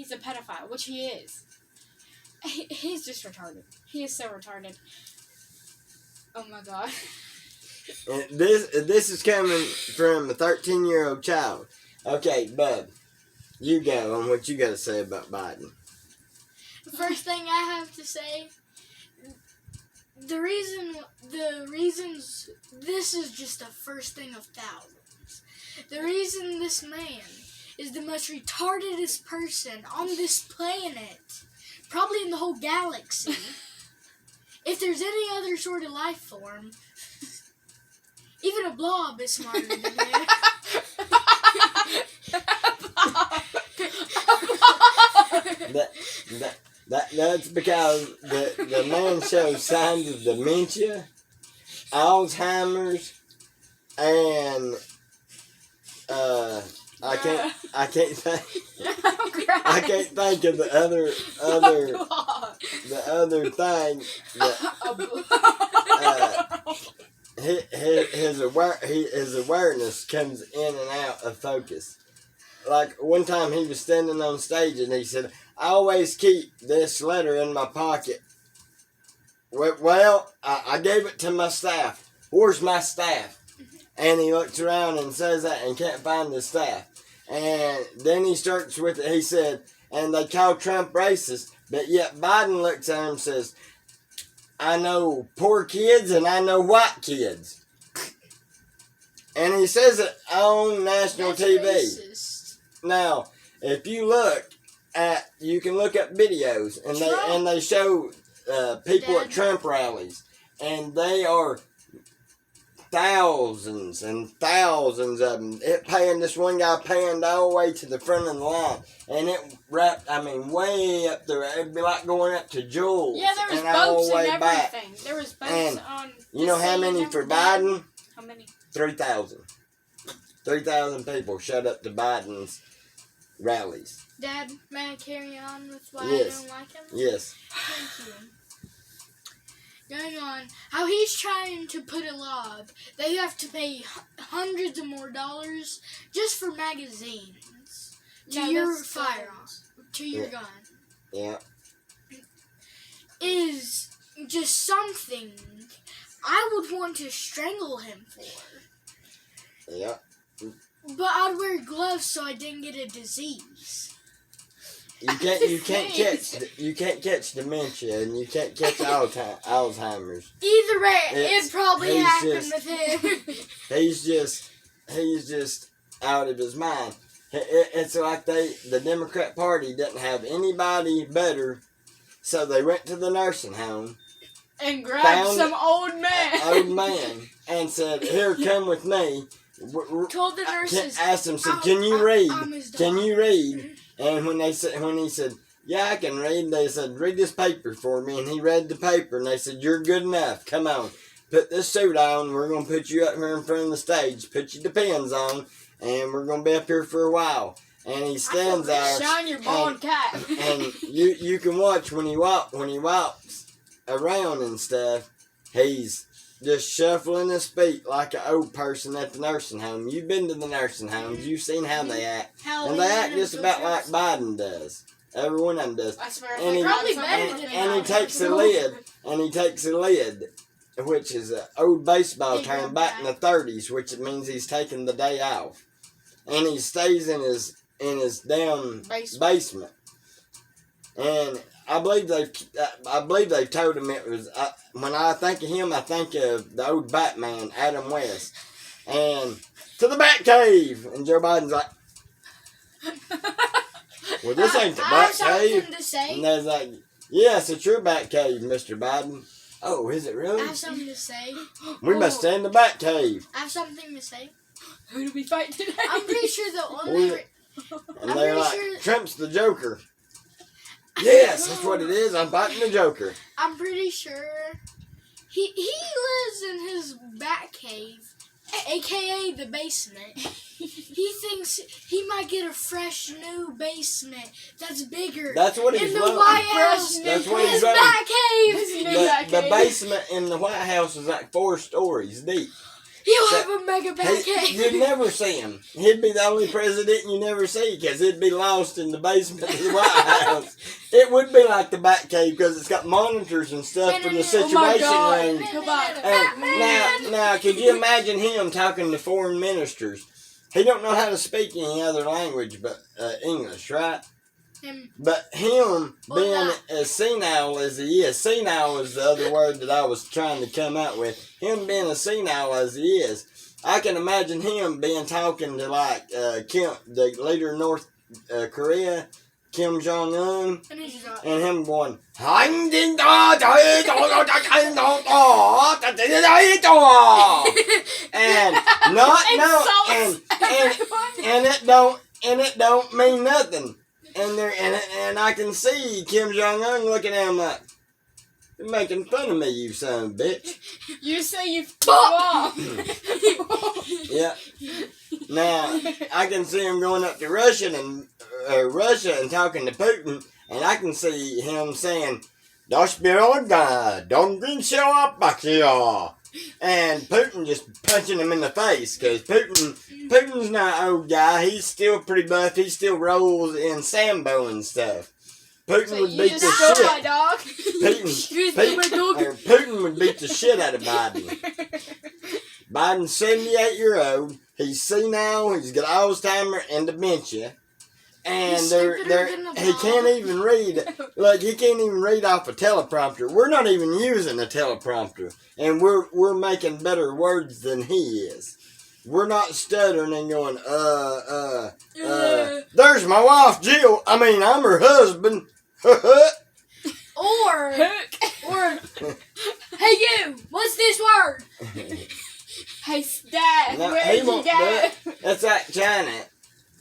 he's a pedophile, which he is. He's just retarded. He is so retarded. Oh my god. And this is coming from a 13-year-old child. Okay, Bub, you go on what you got to say about Biden. First thing I have to say, the reasons, this is just the first thing of thousands. The reason this man is the most retardedest person on this planet, probably in the whole galaxy, if there's any other sort of life form, even a blob is smarter than him. That's because the man shows signs of dementia, Alzheimer's, and I can't think of the other thing that his awareness comes in and out of focus. Like one time he was standing on stage and he said, "I always keep this letter in my pocket." Well, I gave it to my staff. Where's my staff? And he looks around and says that and can't find his staff. And then he starts with it. He said, and they call Trump racist, but yet Biden looks at him and says, "I know poor kids and I know white kids." And he says it on national TV. Racist. Now, if you you can look up videos, and they show people at Trump rallies, and they are thousands and thousands of them. This one guy panned all the way to the front of the line, and it wrapped, way up there. It'd be like going up to Jules. Yeah, there was and all boats the way and everything. Back. There was boats And on. You know how many for Biden? How many? 3,000. 3,000 people showed up to Biden's rallies. Dad, may I carry on with why Yes. I don't like him? Yes. Thank you. Going on, how he's trying to put a law up that you have to pay hundreds of more dollars just for magazines to your firearm, to your gun, Yeah. is just something I would want to strangle him for. Yeah. But I'd wear gloves so I didn't get a disease. You can't catch dementia, and you can't catch Alzheimer's. Either way, it probably happened with him. He's just out of his mind. It's like the Democrat Party didn't have anybody better, so they went to the nursing home And grabbed some old man. And said, "Here, come with me." Told the nurses. Asked him, said, "Can you read? Can you read?" And when he said, "Yeah, I can read," they said, "Read this paper for me." And he read the paper, and they said, "You're good enough. Come on, put this suit on. We're gonna put you up here in front of the stage. Put your depends on, and we're gonna be up here for a while." And he stands there. Shine your bald cap. And you can watch when he walks around and stuff. He's just shuffling his feet like an old person at the nursing home. You've been to the nursing homes. You've seen how they act. And they act just about like Biden does. Every one of them does. I swear. And he takes the lid, which is an old baseball term back in the 30s, which means he's taking the day off. And he stays in his damn basement. And I believe they told him it was. When I think of him, I think of the old Batman, Adam West, and to the Batcave. And Joe Biden's like, "Well, this ain't the Batcave." And they're like, "Yes, it's your Batcave, Mr. Biden." "Oh, is it really?" I have something to say. "We must stay in the Batcave." I have something to say. Who do we fight today? I'm pretty sure the only. And they're like, "Trump's the Joker." "Yes, that's what it is. I'm fighting the Joker." I'm pretty sure he lives in his bat cave, aka the basement. He thinks he might get a fresh new basement that's bigger. That's what he's in the wanting. White House. That's what he's his wanting. bat cave. The basement in the White House is like 4 stories deep. He'll have a mega Batcave. You'd never see him. He'd be the only president you never see because he'd be lost in the basement of the White House. It would be like the Batcave because it's got monitors and stuff for the situation room. And now, could you imagine him talking to foreign ministers? He don't know how to speak any other language but English, right? But him being as senile as he is, senile is the other word that I was trying to come out with. Him being as senile as he is, I can imagine him talking to like Kim, the leader of North Korea, Kim Jong-un, and him going, and it don't mean nothing. And I can see Kim Jong-un looking at him like, you're making fun of me, you son of a bitch. You say you off. Yeah. Now, I can see him going up to Russia and talking to Putin, and I can see him saying, "Das Biroga, don't bring show up back here." And Putin just punching him in the face, because Putin's not an old guy. He's still pretty buff. He still rolls in Sambo and stuff. Putin would beat the shit. My dog. Putin would beat the shit out of Biden. Biden's 78 years old. He's senile. He's got Alzheimer's and dementia. And he can't even read. Look, he can't even read off a teleprompter. We're not even using a teleprompter, and we're making better words than he is. We're not stuttering and going, there's my wife, Jill. I mean, I'm her husband. or, hey you, what's this word? Hey, Dad, No, where'd you go? That's like China.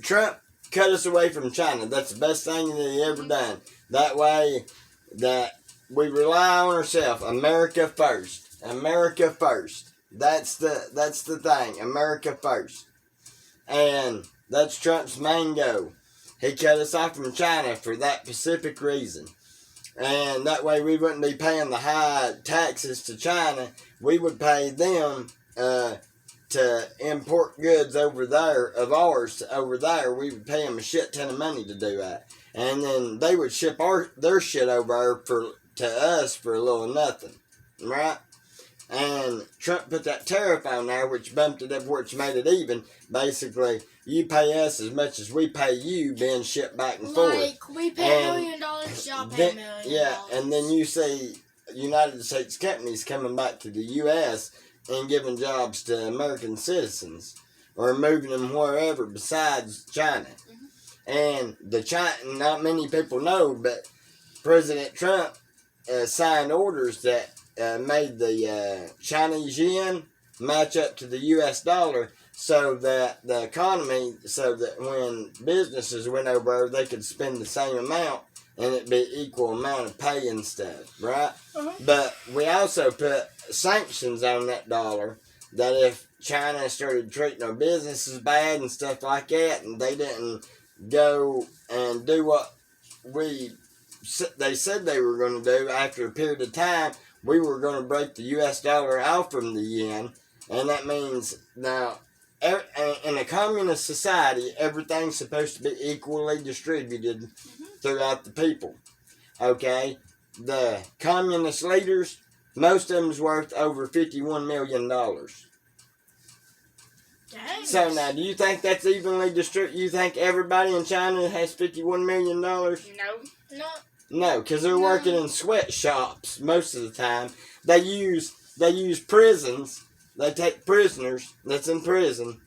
Trump cut us away from China. That's the best thing that he ever done. That way that we rely on ourselves. America first. America first. That's the thing. America first. And that's Trump's main goal. He cut us off from China for that specific reason. And that way we wouldn't be paying the high taxes to China. We would pay them to import goods over there, of ours over there. We would pay them a shit ton of money to do that. And then they would ship their shit over there to us for a little nothing. Right? And Trump put that tariff on there, which bumped it up, which made it even. Basically, you pay us as much as we pay you being shipped back and forth. Like, we pay $1 million, y'all pay $1 million. Yeah, and then you see United States companies coming back to the U.S. and giving jobs to American citizens, or moving them wherever besides China. And not many people know, but President Trump signed orders that made the Chinese yen match up to the U.S. dollar, so that the economy, so that when businesses went over, they could spend the same amount and it'd be equal amount of pay and stuff, right? But we also put sanctions on that dollar, that if China started treating our businesses bad and stuff like that, and they didn't go and do what they said they were going to do after a period of time, we were going to break the U.S. dollar out from the yen. And that means now, in a communist society, everything's supposed to be equally distributed throughout the people. Okay? The communist leaders, most of them's worth over $51 million. Dang. So now, do you think that's evenly distributed? You think everybody in China has $51 million? No. No, because they're working in sweatshops most of the time. They use prisons. They take prisoners that's in prison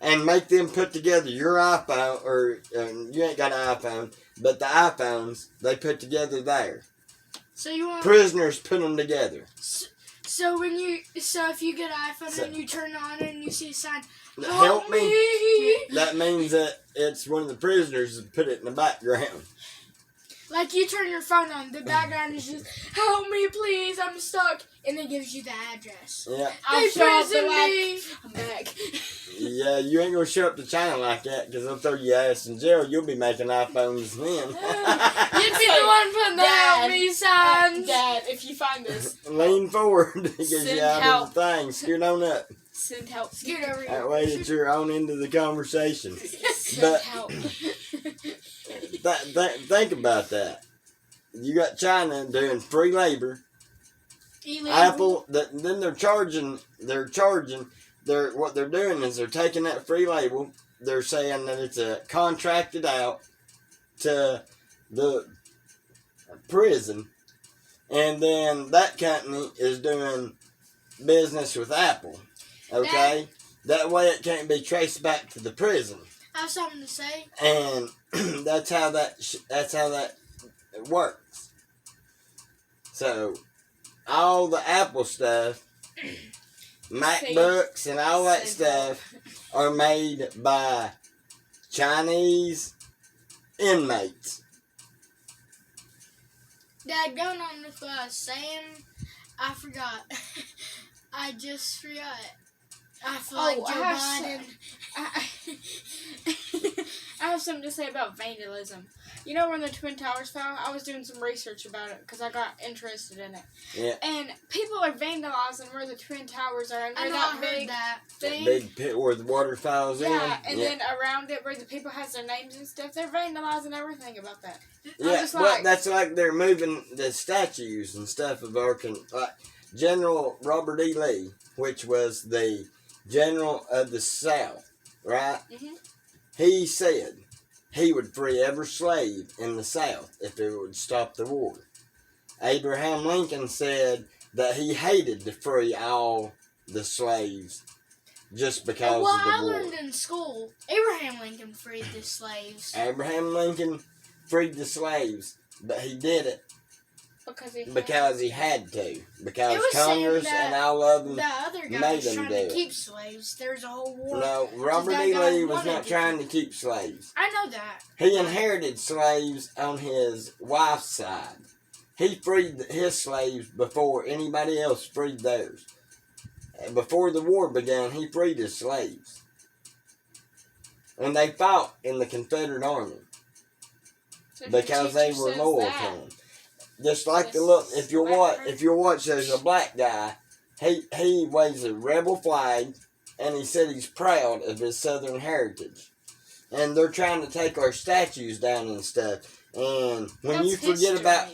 and make them put together your iPhone, or you ain't got an iPhone, but the iPhones they put together there. So you want prisoners put them together. So if you get an iPhone and you turn it on and you see a sign, help me, that means that it's one of the prisoners that put it in the background. Like you turn your phone on, the background is just, help me please, I'm stuck. And it gives you the address. Yeah. They prison me. I'm back. Yeah, you ain't gonna show up to China like that, because they'll throw your ass in jail. You'll be making iPhones then. You'd be the one putting the help me signs. Dad, if you find this. Lean forward, because you out help. of the thing. Scoot on up. Send help. Scoot over here. That way that you're on into the conversation. Send But- help. Think about that. You got China doing free labor. Illegal. Apple, then they're charging, what they're doing is they're taking that free label, they're saying that it's contracted out to the prison, and then that company is doing business with Apple, okay? That way it can't be traced back to the prison, I have something to say. and that's how that works. So, all the Apple stuff, MacBooks and all that stuff are made by Chinese inmates. Dad, going on with what I was saying, I forgot. I just forgot. I feel like Joe Biden. I have something to say about vandalism. You know when the Twin Towers fell? I was doing some research about it because I got interested in it. Yeah. And people are vandalizing where the Twin Towers are. And I where know, that I big heard that. thing. Big pit where the water falls in. Yeah, and then around it where the people has their names and stuff, they're vandalizing everything about that. Yeah, just well, like- that's like they're moving the statues and stuff of our like General Robert E. Lee, which was the general of the South, right? Mhm. He said he would free every slave in the South if it would stop the war. Abraham Lincoln said that he hated to free all the slaves just because Well, of the I war. learned in school, Abraham Lincoln freed the slaves. Abraham Lincoln freed the slaves, but he did it because he had to. Because It was saying Congress that and all of them. The other guy made was them trying do to it. keep slaves. There's a whole war. No, Robert that E. guy Lee was wanted not to trying to keep slaves. I know that. He inherited slaves on his wife's side. He freed his slaves before anybody else freed theirs. Before the war began, he freed his slaves. And they fought in the Confederate Army because they were loyal to him. Just like the look, if you watch, there's a black guy. He waves a rebel flag, and he said he's proud of his Southern heritage. And they're trying to take our statues down and stuff. And when you forget about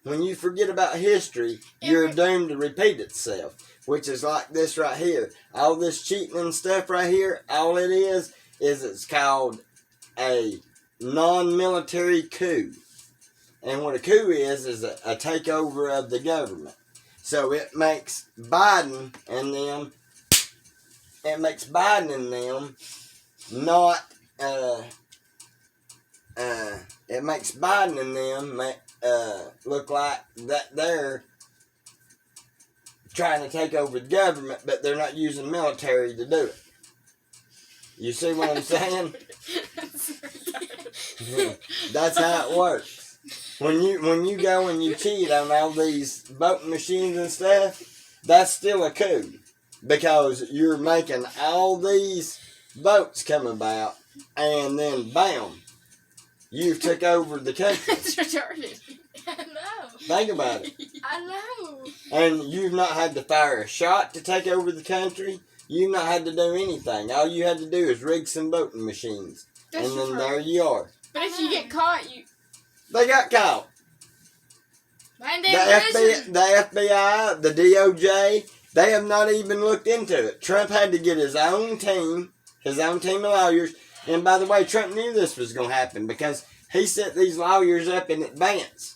when you forget about history, you're doomed to repeat itself. Which is like this right here. All this cheating and stuff right here, all it is it's called a non-military coup. And what a coup is a takeover of the government. So it makes Biden and them not, it makes Biden and them look like that they're trying to take over the government, but they're not using military to do it. You see what I'm saying? That's how it works. When you go and you cheat on all these voting machines and stuff, that's still a coup. Because you're making all these votes come about, and then bam, you've took over the country. That's retarded. I know. Think about it. I know. And you've not had to fire a shot to take over the country. You've not had to do anything. All you had to do is rig some voting machines. That's and then retarded. there you are. But if you get caught, They got caught. Man, The FBI, the DOJ, they have not even looked into it. Trump had to get his own team of lawyers. And by the way, Trump knew this was going to happen because he set these lawyers up in advance.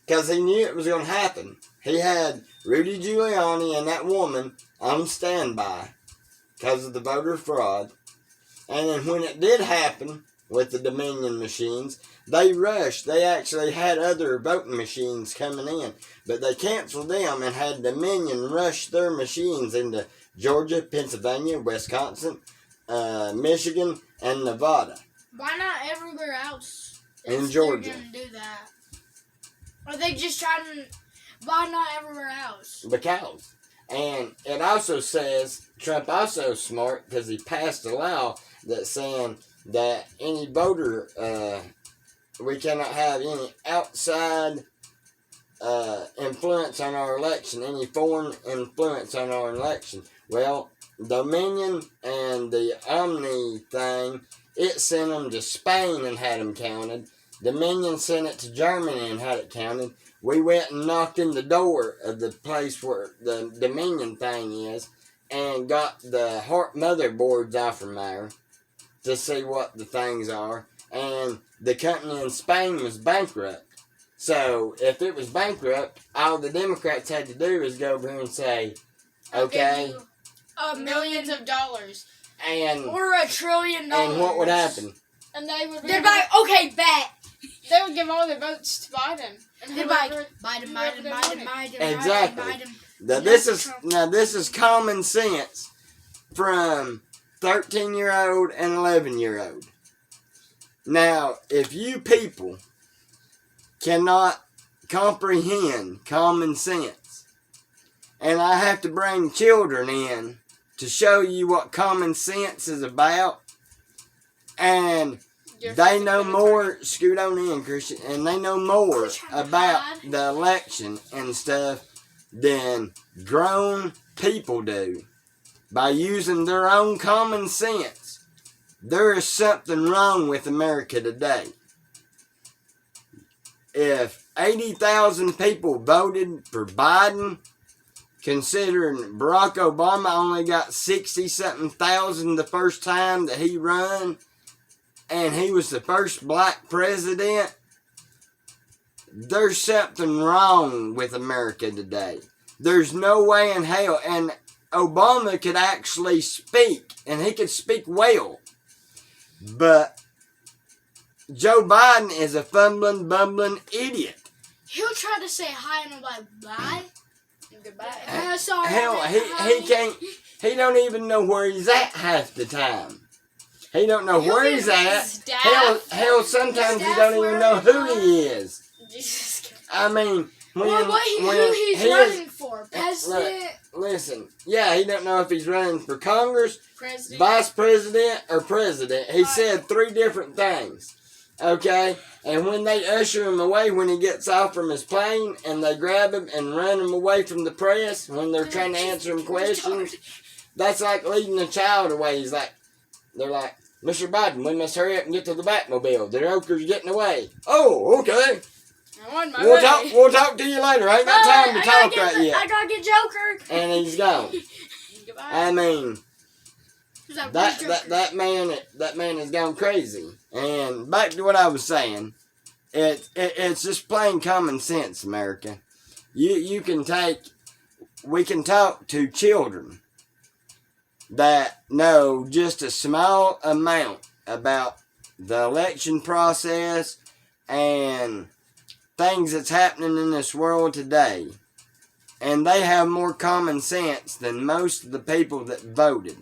Because he knew it was going to happen. He had Rudy Giuliani and that woman on standby because of the voter fraud. And then when it did happen with the Dominion machines, they rushed. They actually had other voting machines coming in. But they canceled them and had Dominion rush their machines into Georgia, Pennsylvania, Wisconsin, Michigan, and Nevada. Why not everywhere else? In if Georgia. They're gonna do that. Are they just trying? Why not everywhere else? Because. And it also says, Trump also smart because he passed a law that's saying that any voter, we cannot have any outside influence on our election, any foreign influence on our election. Well, Dominion and the Omni thing, it sent them to Spain and had them counted. Dominion sent it to Germany and had it counted. We went and knocked in the door of the place where the Dominion thing is and got the heart motherboards off from there to see what the things are. And the company in Spain was bankrupt. So if it was bankrupt, all the Democrats had to do is go over here and say, okay, millions of dollars. and Or $1 trillion. and what would happen? And they would They'd be like, okay, bet. they would give all their votes to Biden. And They'd be like, whoever- Biden. Exactly. Now this is common sense from 13-year-old and 11-year-old. Now, if you people cannot comprehend common sense, and I have to bring children in to show you what common sense is about, and You're they know physically more, scoot on in, Christian, and they know more about the election and stuff than grown people do by using their own common sense. There is something wrong with America today. If 80,000 people voted for Biden, considering Barack Obama only got 60-something thousand the first time that he run, and he was the first black president, there's something wrong with America today. There's no way in hell. And Obama could actually speak, and he could speak well. But Joe Biden is a fumbling, bumbling idiot. He'll try to say hi and I'm like, bye. Goodbye. Sorry. Hell, he can't, he don't even know where he's at half the time. He don't know where he's at. Hell, sometimes he don't even know who he is. Jesus Christ. I mean, Who he's running for? President? Listen, yeah, he don't know if he's running for Congress, President. Vice President, or President. He said 3 different things. Okay? And when they usher him away when he gets off from his plane and they grab him and run him away from the press when they're trying to answer him questions, that's like leading a child away. They're like, Mr. Biden, we must hurry up and get to the Batmobile. The Joker's getting away. Oh, okay. I'm on my way. We'll talk to you later. I ain't got time to talk right yet. I gotta get Joker. And he's gone. Goodbye. I mean, He's like, that man has gone crazy. And back to what I was saying, it's just plain common sense, America. We can talk to children that know just a small amount about the election process and things that's happening in this world today. And they have more common sense than most of the people that voted.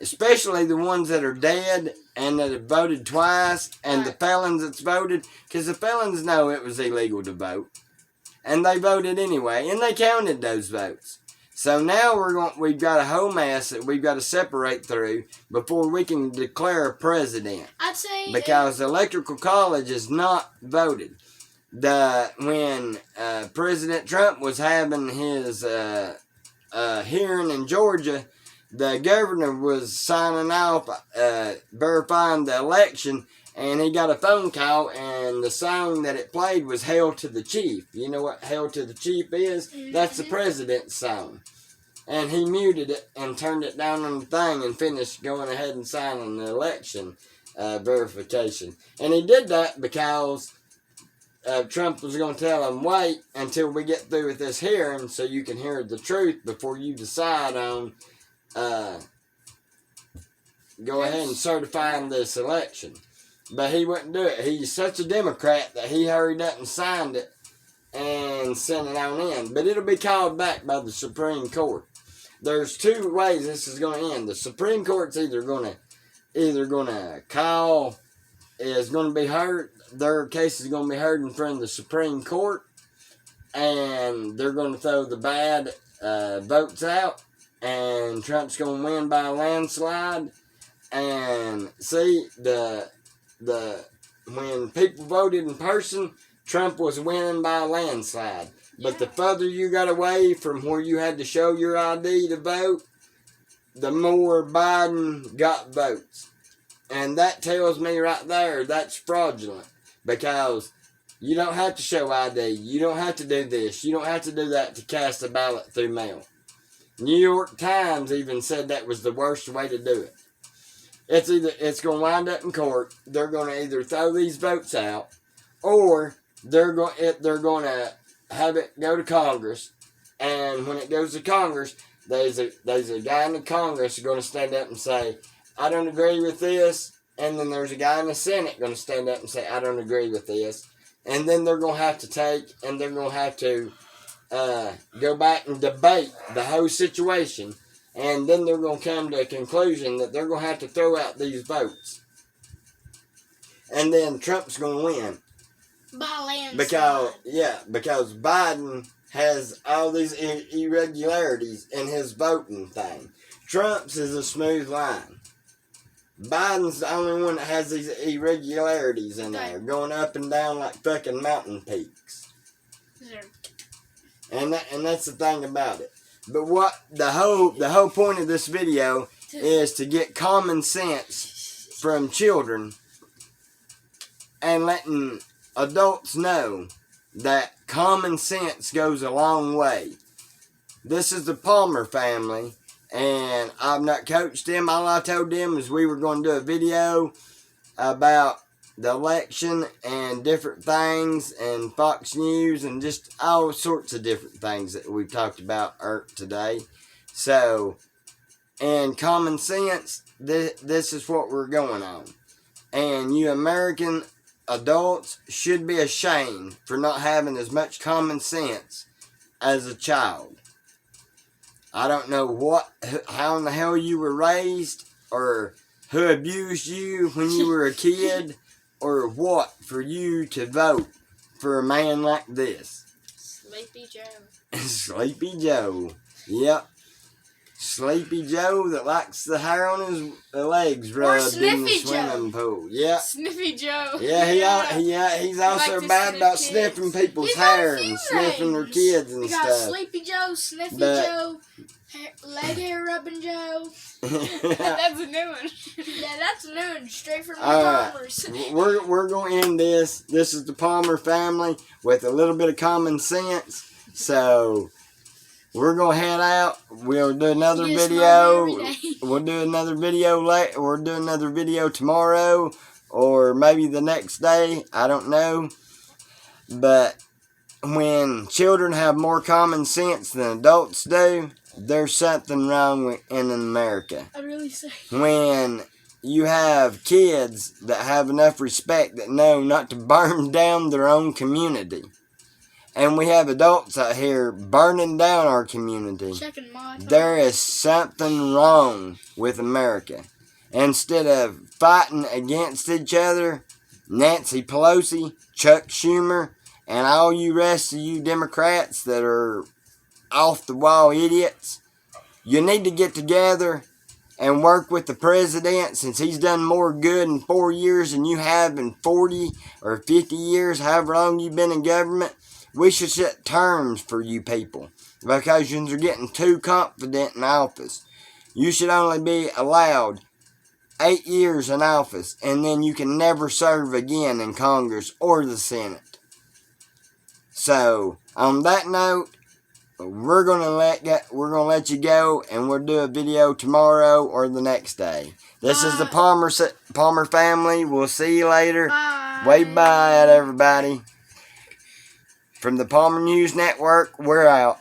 Especially the ones that are dead and that have voted twice, and the felons that's voted, because the felons know it was illegal to vote. And they voted anyway, and they counted those votes. So now we've got a whole mess that we've got to separate through before we can declare a president. I'd say Because the Electoral College is not voted. When President Trump was having his hearing in Georgia, the governor was signing off, verifying the election, and he got a phone call, and the song that it played was Hail to the Chief. You know what Hail to the Chief is? Mm-hmm. That's the president's song. And he muted it and turned it down on the thing and finished going ahead and signing the election verification. And he did that because Trump was going to tell him, wait until we get through with this hearing so you can hear the truth before you decide on go ahead and certifying this election. But he wouldn't do it. He's such a Democrat that he hurried up and signed it and sent it on in. But it'll be called back by the Supreme Court. There's 2 ways this is going to end. The Supreme Court's either going to call, is going to be heard, their case is going to be heard in front of the Supreme Court, and they're going to throw the bad votes out, and Trump's going to win by a landslide. And see, when people voted in person, Trump was winning by a landslide. But the further you got away from where you had to show your ID to vote, the more Biden got votes. And that tells me right there that's fraudulent. Because you don't have to show ID. You don't have to do this. You don't have to do that to cast a ballot through mail. New York Times even said that was the worst way to do it. It's going to wind up in court. They're going to either throw these votes out, or they're going to have it go to Congress. And when it goes to Congress, there's a guy in the Congress going to stand up and say, I don't agree with this. And then there's a guy in the Senate going to stand up and say, I don't agree with this. And then they're going to have to go back and debate the whole situation. And then they're going to come to a conclusion that they're going to have to throw out these votes. And then Trump's going to win. By landslide. Because Biden has all these irregularities in his voting thing. Trump's is a smooth line. Biden's the only one that has these irregularities in there, going up and down like fucking mountain peaks. And that's the thing about it. But what the whole point of this video is to get common sense from children and letting adults know that common sense goes a long way. This is the Palmer family, and I've not coached them. All I told them is we were going to do a video about the election and different things, and Fox News, and just all sorts of different things that we've talked about today. So, in common sense, this is what we're going on. And you American adults should be ashamed for not having as much common sense as a child. I don't know how in the hell you were raised, or who abused you when you were a kid, or what for you to vote for a man like this. Sleepy Joe. Sleepy Joe. Yep. Sleepy Joe that likes the hair on his legs rubbed in the swimming pool. Yep. Sniffy Joe. Yeah, he's also like to bad about kids. Sniffing people's hair and sniffing their kids and We got stuff. Sleepy Joe, Sniffy Joe, leg hair rubbing Joe. That's a new one. Yeah, that's a new one, straight from the Alright. Palmers. We're going to end this. This is the Palmer family with a little bit of common sense. So we're going to head out. We'll do another video. We'll do another video later. We'll do another video tomorrow, or maybe the next day. I don't know. But when children have more common sense than adults do, there's something wrong in America. I really say. When you have kids that have enough respect that know not to burn down their own community. And we have adults out here burning down our community. There is something wrong with America. Instead of fighting against each other, Nancy Pelosi, Chuck Schumer, and all you rest of you Democrats that are off-the-wall idiots, you need to get together and work with the president, since he's done more good in 4 years than you have in 40 or 50 years, however long you've been in government. We should set terms for you people, because you're getting too confident in office. You should only be allowed 8 years in office, and then you can never serve again in Congress or the Senate. So, on that note, we're gonna let you go, and we'll do a video tomorrow or the next day. This is the Palmer family. We'll see you later. Bye. Wave bye at everybody. From the Palmer News Network, we're out.